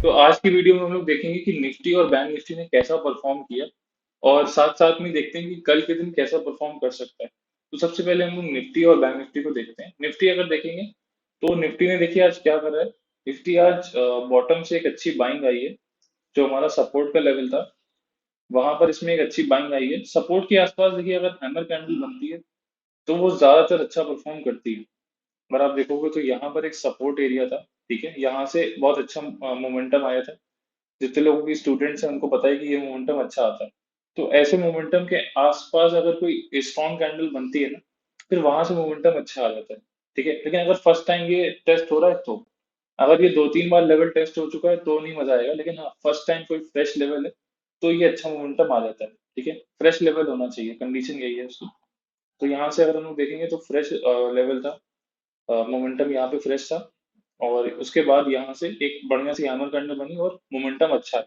तो आज की वीडियो में हम लोग देखेंगे कि निफ्टी और बैंक निफ्टी ने कैसा परफॉर्म किया और साथ साथ में देखते हैं कि कल के दिन कैसा परफॉर्म कर सकता है। तो सबसे पहले हम लोग निफ्टी और बैंक निफ्टी को देखते हैं। निफ्टी अगर देखेंगे तो निफ्टी ने देखिए आज क्या करा है। निफ्टी आज बॉटम से एक अच्छी बाइंग आई है। जो हमारा सपोर्ट का लेवल था वहां पर इसमें एक अच्छी बाइंग आई है। सपोर्ट के आसपास देखिए अगर हैमर कैंडल बनती है तो वो ज्यादातर अच्छा परफॉर्म करती है। अगर आप देखोगे तो यहाँ पर एक सपोर्ट एरिया था। ठीक है, यहाँ से बहुत अच्छा मोमेंटम आया था। जितने लोगों की स्टूडेंट्स हैं उनको पता है कि ये मोमेंटम अच्छा आता है। तो ऐसे मोमेंटम के आसपास अगर कोई स्ट्रॉन्ग कैंडल बनती है ना, फिर वहां से मोमेंटम अच्छा आ जाता है। ठीक है, लेकिन अगर फर्स्ट टाइम ये टेस्ट हो रहा है तो अगर ये 2-3 बार लेवल टेस्ट हो चुका है तो नहीं मजा आएगा, लेकिन हाँ फर्स्ट टाइम कोई फ्रेश लेवल है तो ये अच्छा मोमेंटम आ जाता है। ठीक है, फ्रेश लेवल होना चाहिए, कंडीशन यही है उसकी। तो यहाँ से अगर हम लोग देखेंगे तो फ्रेश लेवल था। मोमेंटम यहाँ पे फ्रेश था और उसके बाद यहाँ से एक बढ़िया सी हैमर कैंडल बनी और मोमेंटम अच्छा है।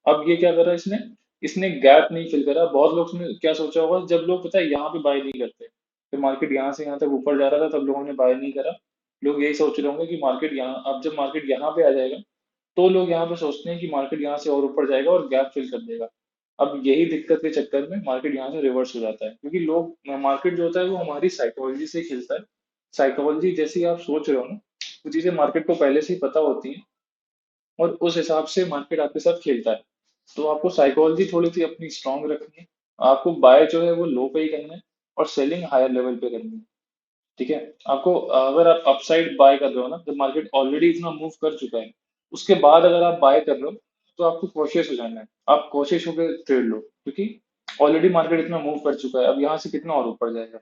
अब ये क्या करा इसने, इसने गैप नहीं फिल करा। बहुत लोग ने क्या सोचा होगा, जब लोग पता है यहाँ पे बाय नहीं करते, फिर मार्केट यहाँ से यहाँ तक ऊपर जा रहा था तब लोगों ने बाय नहीं करा। लोग यही सोच रहे होंगे कि मार्केट यहाँ, अब जब मार्केट यहाँ पे आ जाएगा तो लोग यहाँ पे सोचते हैं कि मार्केट यहाँ से और ऊपर जाएगा और गैप फिल कर देगा। अब यही दिक्कत के चक्कर में मार्केट यहाँ से रिवर्स हो जाता है, क्योंकि लोग, मार्केट जो होता है वो हमारी साइकोलॉजी से खेलता है। साइकोलॉजी जैसी आप सोच रहे हो ना, वो चीजें मार्केट को पहले से ही पता होती है और उस हिसाब से मार्केट आपके साथ खेलता है। तो आपको साइकोलॉजी थोड़ी सी अपनी स्ट्रांग रखनी है। आपको बाय जो है वो लो पे ही करना है और सेलिंग हायर लेवल पे करनी है। ठीक है, आपको अगर आप अपसाइड बाय कर रहे हो ना, जब मार्केट ऑलरेडी इतना मूव कर चुका है, उसके बाद अगर आप बाय कर रहे हो तो आपको कॉशियस हो जाना है। आप कॉशियस होकर ट्रेड लो, क्योंकि ऑलरेडी मार्केट इतना मूव कर चुका है, अब यहाँ से कितना और ऊपर जाएगा।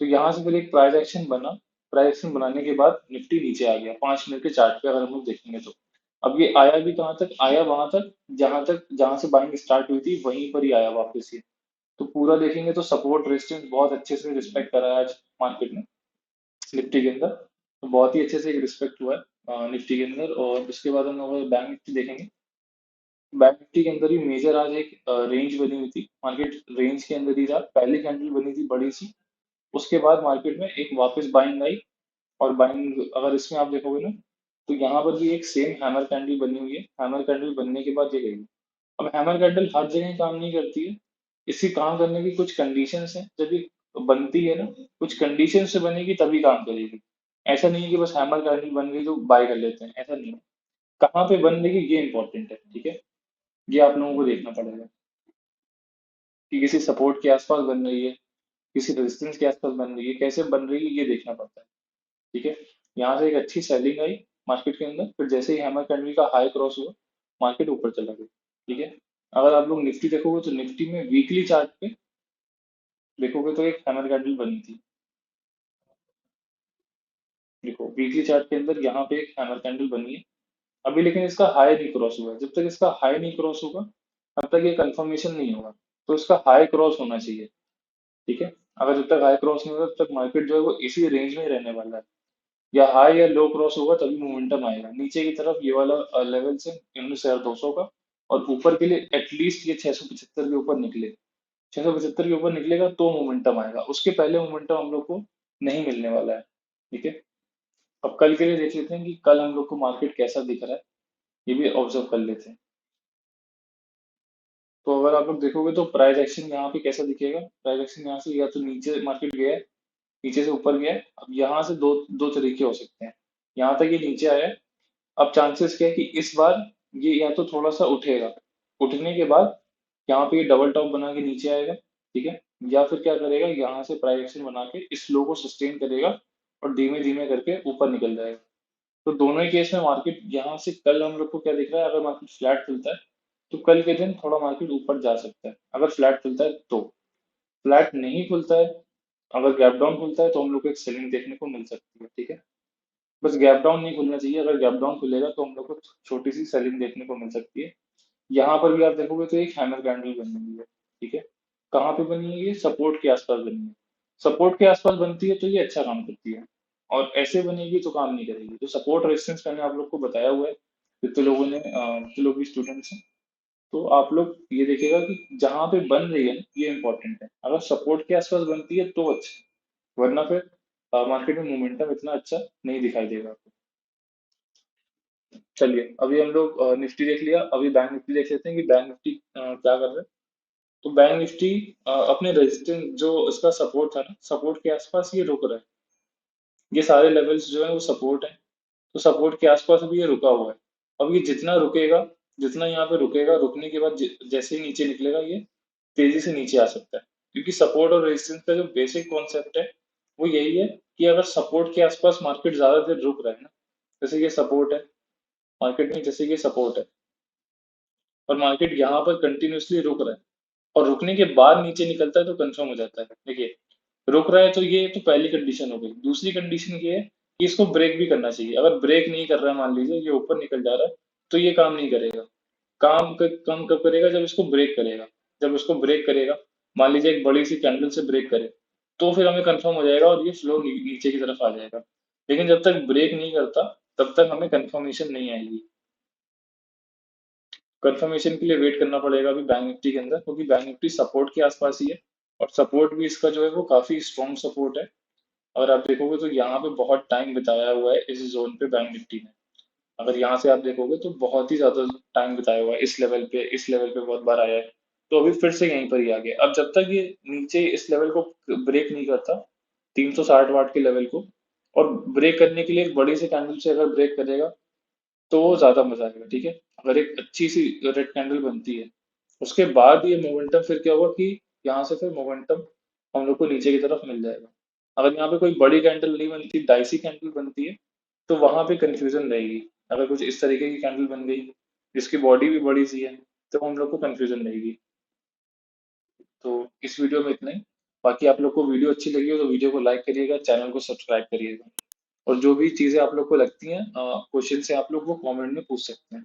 तो यहाँ से फिर एक प्राइस एक्शन बना। प्राइस एक्शन बनाने के बाद निफ्टी नीचे आ गया 5 मिनट के चार्ट पे, अगर हम लोग देखेंगे तो अब ये आया भी कहाँ तक आया, वहां तक जहां से बाइंग स्टार्ट हुई थी वहीं पर ही आया वापस ये। तो पूरा देखेंगे तो सपोर्ट रेजिस्टेंस बहुत अच्छे से रिस्पेक्ट करा है आज मार्केट ने निफ्टी के अंदर। तो बहुत ही अच्छे से रिस्पेक्ट हुआ है निफ्टी के अंदर। और उसके बाद हम लोग बैंक निफ्टी देखेंगे। बैंक निफ्टी के अंदर ही मेजर आज एक रेंज बनी हुई थी। मार्केट रेंज के अंदर ही था, पहली कैंडल बनी थी बड़ी सी। उसके बाद मार्केट में एक वापस बाइंग आई। और बाइंग अगर इसमें आप देखोगे ना, तो यहाँ पर भी एक सेम हैमर कैंडल बनी हुई है। हैमर कैंडल बनने के बाद ये गई। अब हैमर कैंडल हर जगह काम नहीं करती है। इसकी काम करने की कुछ कंडीशंस हैं। जब ये बनती है ना, कुछ कंडीशन से बनेगी तभी काम करेगी। ऐसा नहीं है कि बस हैमर कैंडल बन गई तो बाय कर लेते हैं, ऐसा नहीं है। कहाँ पे बन रही है ये इंपॉर्टेंट है। ठीक है, ये आप लोगों को देखना पड़ेगा कि किसी सपोर्ट के आसपास बन रही है, किसी रेजिस्टेंस के आसपास बन रही है, कैसे बन रही है ये देखना पड़ता है। ठीक है, यहाँ से एक अच्छी सेलिंग आई मार्केट के अंदर, फिर जैसे ही हैमर कैंडल का हाई क्रॉस हुआ मार्केट ऊपर चला गया। ठीक है, अगर आप लोग निफ्टी देखोगे तो निफ्टी में वीकली चार्ट पे देखोगे तो एक हैमर कैंडल बनी थी। देखो वीकली चार्ट के अंदर यहाँ पे एक हैमर कैंडल बनी है अभी, लेकिन इसका हाई नहीं क्रॉस हुआ है। जब तक इसका हाई नहीं क्रॉस होगा तब तक ये कंफर्मेशन नहीं होगा। तो इसका हाई क्रॉस होना चाहिए। ठीक है, अगर जब तक हाई क्रॉस नहीं होगा तब तक मार्केट जो है वो इसी रेंज में ही रहने वाला है। या हाई या लो क्रॉस होगा तभी मोमेंटम आएगा नीचे की तरफ। ये वाला लेवल से 19,200 का, और ऊपर के लिए एटलीस्ट ये 675 के ऊपर निकले। 675 के ऊपर निकलेगा तो मोमेंटम आएगा, उसके पहले मोमेंटम हम लोग को नहीं मिलने वाला है। ठीक है, अब कल के लिए देख लेते हैं कि कल हम लोग को मार्केट कैसा दिख रहा है, ये भी ऑब्जर्व कर लेते हैं। तो अगर आप लोग देखोगे तो प्राइस एक्शन यहाँ पे कैसा दिखेगा। प्राइस एक्शन यहाँ से या तो नीचे मार्केट गया है, नीचे से ऊपर गया है। अब यहाँ से दो दो तरीके हो सकते हैं। यहाँ तक ये नीचे आया है। अब चांसेस क्या है कि इस बार ये या तो थोड़ा सा उठेगा, उठने के बाद यहाँ पे ये डबल टॉप बना के नीचे आएगा। ठीक है, या फिर क्या करेगा, यहाँ से प्राइस एक्शन बना के इस लो को सस्टेन करेगा और धीमे धीमे करके ऊपर निकल जाएगा। तो दोनों ही केस में मार्केट यहाँ से कल हम लोग को क्या दिख रहा है, अगर मार्केट फ्लैट खुलता है तो कल के दिन थोड़ा मार्केट ऊपर जा सकता है, अगर फ्लैट खुलता है तो। फ्लैट नहीं खुलता है, अगर गैप डाउन खुलता है तो हम लोग को एक सेलिंग देखने को मिल सकती है। ठीक है, बस गैप डाउन नहीं खुलना चाहिए। अगर गैप डाउन खुलेगा तो हम लोग को छोटी सी सेलिंग देखने को मिल सकती है। यहाँ पर भी आप देखोगे तो एक हैमर कैंडल बनी हुई है। ठीक है, कहाँ पे बनी है, ये सपोर्ट के आसपास बनी है। सपोर्ट के आसपास बनती है तो ये अच्छा काम करती है, और ऐसे बनेगी तो काम नहीं करेगी। तो सपोर्ट रेजिस्टेंस मैंने आप लोग को बताया हुआ है, जितने लोगों ने जितने लोग भी स्टूडेंट्स हैं। तो आप लोग ये देखिएगा कि जहाँ पे बन रही है ना, ये इंपॉर्टेंट है। अगर सपोर्ट के आसपास बनती है तो अच्छा, वरना फिर मार्केट में मोमेंटम इतना अच्छा नहीं दिखाई देगा आपको। चलिए अभी हम लोग निफ्टी देख लिया, अभी बैंक निफ्टी देख लेते हैं कि बैंक निफ्टी क्या कर रहा है। तो बैंक निफ्टी अपने रेजिस्टेंस जो इसका सपोर्ट था ना, सपोर्ट के आसपास ये रुक रहा है। ये सारे लेवल्स जो है वो सपोर्ट है, तो सपोर्ट के आसपास अभी ये रुका हुआ है। अब ये जितना रुकेगा, जितना यहाँ पे रुकेगा, रुकने के बाद जैसे ही नीचे निकलेगा ये तेजी से नीचे आ सकता है। क्योंकि सपोर्ट और रेजिस्टेंस का जो बेसिक कॉन्सेप्ट है वो यही है कि अगर सपोर्ट के आसपास मार्केट ज्यादा देर रुक रहा है ना, जैसे ये सपोर्ट है मार्केट में, जैसे ये सपोर्ट है और मार्केट यहाँ पर कंटिन्यूअसली रुक रहा है और रुकने के बाद नीचे निकलता है तो कंफर्म हो जाता है। देखिए रुक रहा है तो ये तो पहली कंडीशन हो गई। दूसरी कंडीशन ये है कि इसको ब्रेक भी करना चाहिए। अगर ब्रेक नहीं कर रहा है, मान लीजिए ये ऊपर निकल जा रहा है, तो ये काम नहीं करेगा। काम कब करेगा? जब इसको ब्रेक करेगा। जब इसको ब्रेक करेगा, मान लीजिए एक बड़ी सी कैंडल से ब्रेक करे, तो फिर हमें कंफर्म हो जाएगा और ये फ्लो नीचे की तरफ आ जाएगा। लेकिन जब तक ब्रेक नहीं करता तब तक हमें कंफर्मेशन नहीं आएगी। कंफर्मेशन के लिए वेट करना पड़ेगा अभी बैंक निफ्टी के अंदर, क्योंकि बैंक निफ्टी सपोर्ट के आसपास ही है और सपोर्ट भी इसका जो है वो काफी स्ट्रॉन्ग सपोर्ट है। अगर आप देखोगे तो यहाँ पे बहुत टाइम बिताया हुआ है इस जोन पे बैंक निफ्टी ने। अगर यहाँ से आप देखोगे तो बहुत ही ज्यादा टाइम बिताया हुआ है इस लेवल पे बहुत बार आया है। तो अभी फिर से यहीं पर ही आ गया। अब जब तक ये नीचे इस लेवल को ब्रेक नहीं करता, 360 वाट के लेवल को, और ब्रेक करने के लिए एक बड़ी सी कैंडल से अगर ब्रेक करेगा तो ज्यादा मजा आएगा। ठीक है, अगर एक अच्छी सी रेड कैंडल बनती है, उसके बाद ये मोमेंटम फिर क्या होगा कि यहाँ से फिर मोमेंटम हम लोग को नीचे की तरफ मिल जाएगा। अगर यहाँ पे कोई बड़ी कैंडल नहीं बनती, डाइसी कैंडल बनती है, तो वहां पे कंफ्यूजन रहेगी। अगर कुछ इस तरीके की कैंडल बन गई जिसकी बॉडी भी बड़ी सी है, तो हम लोग को कंफ्यूजन रहेगी। तो इस वीडियो में इतना ही। बाकी आप लोग को वीडियो अच्छी लगी हो तो वीडियो को लाइक करिएगा, चैनल को सब्सक्राइब करिएगा। और जो भी चीजें आप लोग को लगती हैं क्वेश्चन से, आप लोग वो कमेंट में पूछ सकते हैं।